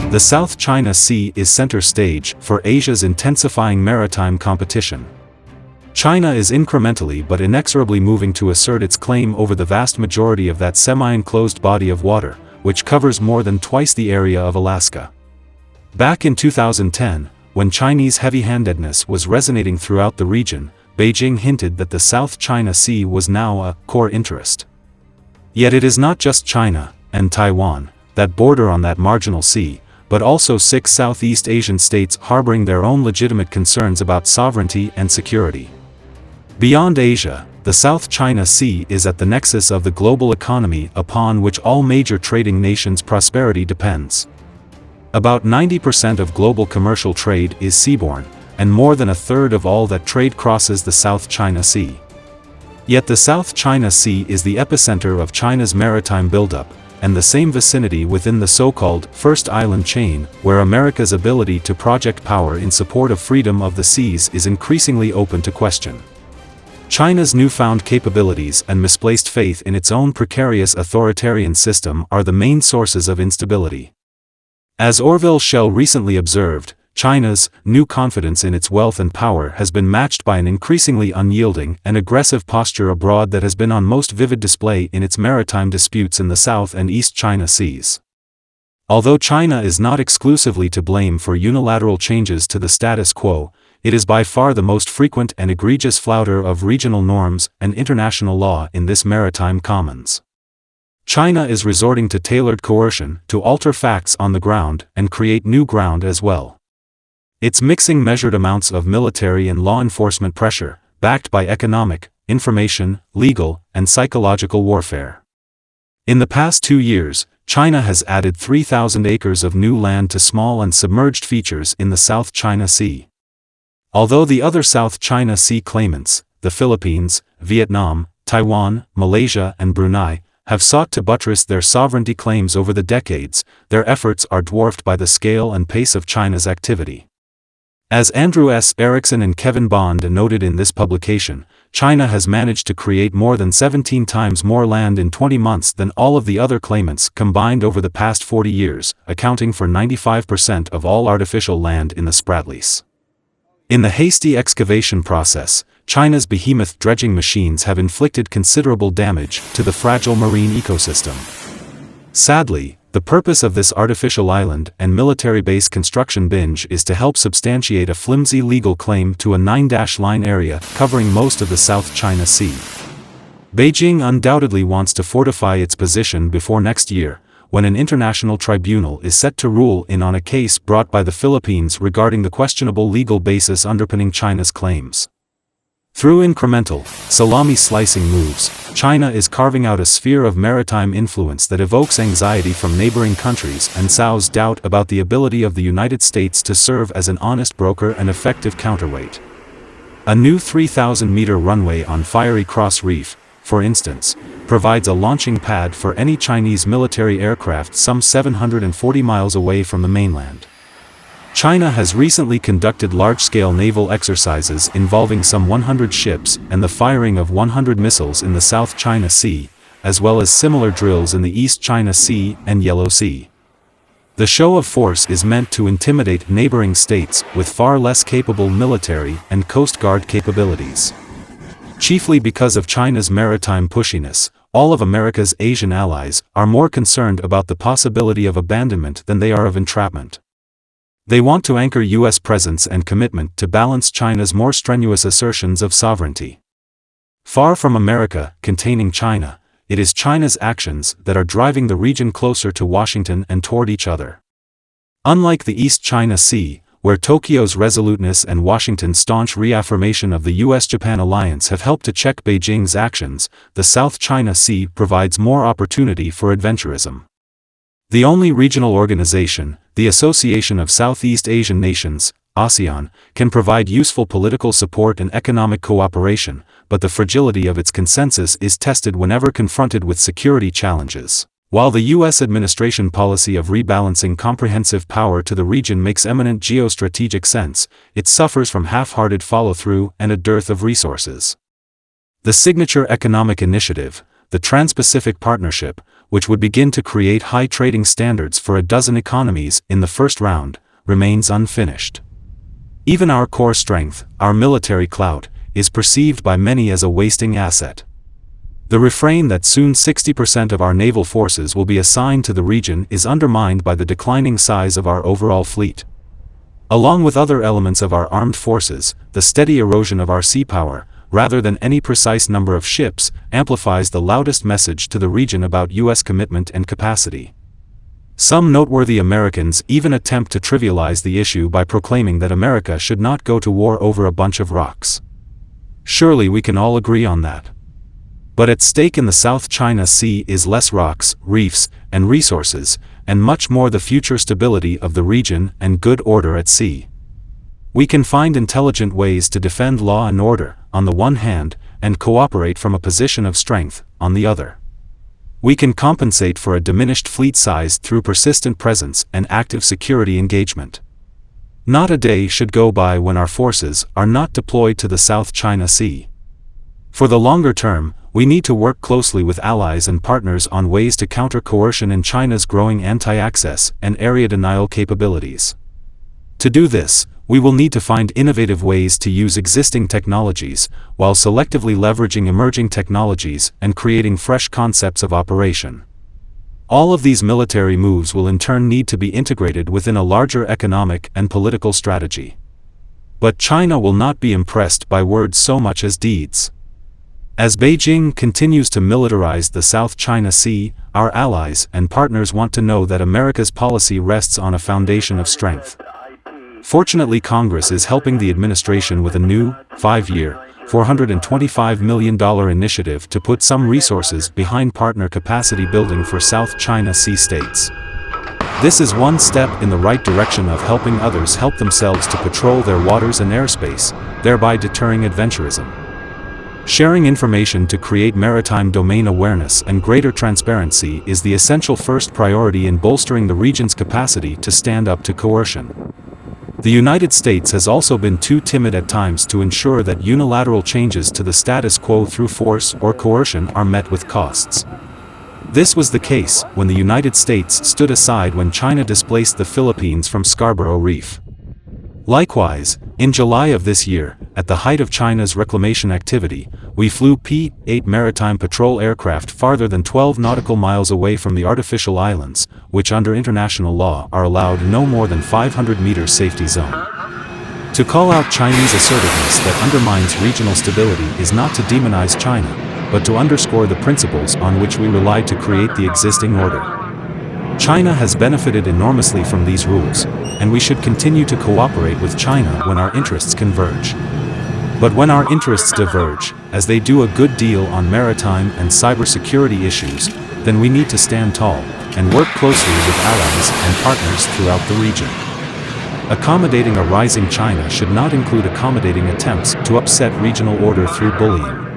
The South China Sea is center stage for Asia's intensifying maritime competition. China is incrementally but inexorably moving to assert its claim over the vast majority of that semi-enclosed body of water, which covers more than twice the area of Alaska. Back in 2010, when Chinese heavy-handedness was resonating throughout the region, Beijing hinted that the South China Sea was now a core interest. Yet it is not just China and Taiwan that border on that marginal sea, but also 6 Southeast Asian states harboring their own legitimate concerns about sovereignty and security. Beyond Asia, the South China Sea is at the nexus of the global economy upon which all major trading nations' prosperity depends. About 90% of global commercial trade is seaborne, and more than a third of all that trade crosses the South China Sea. Yet the South China Sea is the epicenter of China's maritime buildup, and the same vicinity within the so-called First Island chain, where America's ability to project power in support of freedom of the seas is increasingly open to question. China's newfound capabilities and misplaced faith in its own precarious authoritarian system are the main sources of instability. As Orville Schell recently observed, China's new confidence in its wealth and power has been matched by an increasingly unyielding and aggressive posture abroad that has been on most vivid display in its maritime disputes in the South and East China Seas. Although China is not exclusively to blame for unilateral changes to the status quo, it is by far the most frequent and egregious flouter of regional norms and international law in this maritime commons. China is resorting to tailored coercion to alter facts on the ground and create new ground as well. It's mixing measured amounts of military and law enforcement pressure, backed by economic, information, legal, and psychological warfare. In the past 2 years, China has added 3,000 acres of new land to small and submerged features in the South China Sea. Although the other South China Sea claimants, the Philippines, Vietnam, Taiwan, Malaysia and Brunei, have sought to buttress their sovereignty claims over the decades, their efforts are dwarfed by the scale and pace of China's activity. As Andrew S. Erickson and Kevin Bond noted in this publication, China has managed to create more than 17 times more land in 20 months than all of the other claimants combined over the past 40 years, accounting for 95% of all artificial land in the Spratlys. In the hasty excavation process, China's behemoth dredging machines have inflicted considerable damage to the fragile marine ecosystem. Sadly, the purpose of this artificial island and military base construction binge is to help substantiate a flimsy legal claim to a 9-line area covering most of the South China Sea. Beijing undoubtedly wants to fortify its position before next year, when an international tribunal is set to rule in on a case brought by the Philippines regarding the questionable legal basis underpinning China's claims. Through incremental, salami-slicing moves, China is carving out a sphere of maritime influence that evokes anxiety from neighboring countries and sows doubt about the ability of the United States to serve as an honest broker and effective counterweight. A new 3,000-meter runway on Fiery Cross Reef, for instance, provides a launching pad for any Chinese military aircraft some 740 miles away from the mainland. China has recently conducted large-scale naval exercises involving some 100 ships and the firing of 100 missiles in the South China Sea, as well as similar drills in the East China Sea and Yellow Sea. The show of force is meant to intimidate neighboring states with far less capable military and coast guard capabilities. Chiefly because of China's maritime pushiness, all of America's Asian allies are more concerned about the possibility of abandonment than they are of entrapment. They want to anchor U.S. presence and commitment to balance China's more strenuous assertions of sovereignty. Far from America containing China, it is China's actions that are driving the region closer to Washington and toward each other. Unlike the East China Sea, where Tokyo's resoluteness and Washington's staunch reaffirmation of the U.S.-Japan alliance have helped to check Beijing's actions, the South China Sea provides more opportunity for adventurism. The only regional organization, the Association of Southeast Asian Nations, ASEAN, can provide useful political support and economic cooperation, but the fragility of its consensus is tested whenever confronted with security challenges. While the U.S. administration policy of rebalancing comprehensive power to the region makes eminent geostrategic sense, it suffers from half-hearted follow-through and a dearth of resources. The signature economic initiative, the Trans-Pacific Partnership, which would begin to create high trading standards for a dozen economies in the first round, remains unfinished. Even our core strength, our military clout, is perceived by many as a wasting asset. The refrain that soon 60% of our naval forces will be assigned to the region is undermined by the declining size of our overall fleet. Along with other elements of our armed forces, the steady erosion of our sea power, rather than any precise number of ships, amplifies the loudest message to the region about U.S. commitment and capacity. Some noteworthy Americans even attempt to trivialize the issue by proclaiming that America should not go to war over a bunch of rocks. Surely we can all agree on that. But at stake in the South China Sea is less rocks, reefs, and resources, and much more the future stability of the region and good order at sea. We can find intelligent ways to defend law and order, on the one hand, and cooperate from a position of strength, on the other. We can compensate for a diminished fleet size through persistent presence and active security engagement. Not a day should go by when our forces are not deployed to the South China Sea. For the longer term, we need to work closely with allies and partners on ways to counter coercion in China's growing anti-access and area denial capabilities. To do this, we will need to find innovative ways to use existing technologies, while selectively leveraging emerging technologies and creating fresh concepts of operation. All of these military moves will in turn need to be integrated within a larger economic and political strategy. But China will not be impressed by words so much as deeds. As Beijing continues to militarize the South China Sea, our allies and partners want to know that America's policy rests on a foundation of strength. Fortunately, Congress is helping the administration with a new, 5-year, $425 million initiative to put some resources behind partner capacity building for South China Sea states. This is one step in the right direction of helping others help themselves to patrol their waters and airspace, thereby deterring adventurism. Sharing information to create maritime domain awareness and greater transparency is the essential first priority in bolstering the region's capacity to stand up to coercion. The United States has also been too timid at times to ensure that unilateral changes to the status quo through force or coercion are met with costs. This was the case when the United States stood aside when China displaced the Philippines from Scarborough Reef. Likewise, in July of this year, at the height of China's reclamation activity, we flew P-8 maritime patrol aircraft farther than 12 nautical miles away from the artificial islands, which under international law are allowed no more than 500 meters safety zone. To call out Chinese assertiveness that undermines regional stability is not to demonize China, but to underscore the principles on which we rely to create the existing order. China has benefited enormously from these rules, and we should continue to cooperate with China when our interests converge. But when our interests diverge, as they do a good deal on maritime and cybersecurity issues, then we need to stand tall and work closely with allies and partners throughout the region. Accommodating a rising China should not include accommodating attempts to upset regional order through bullying.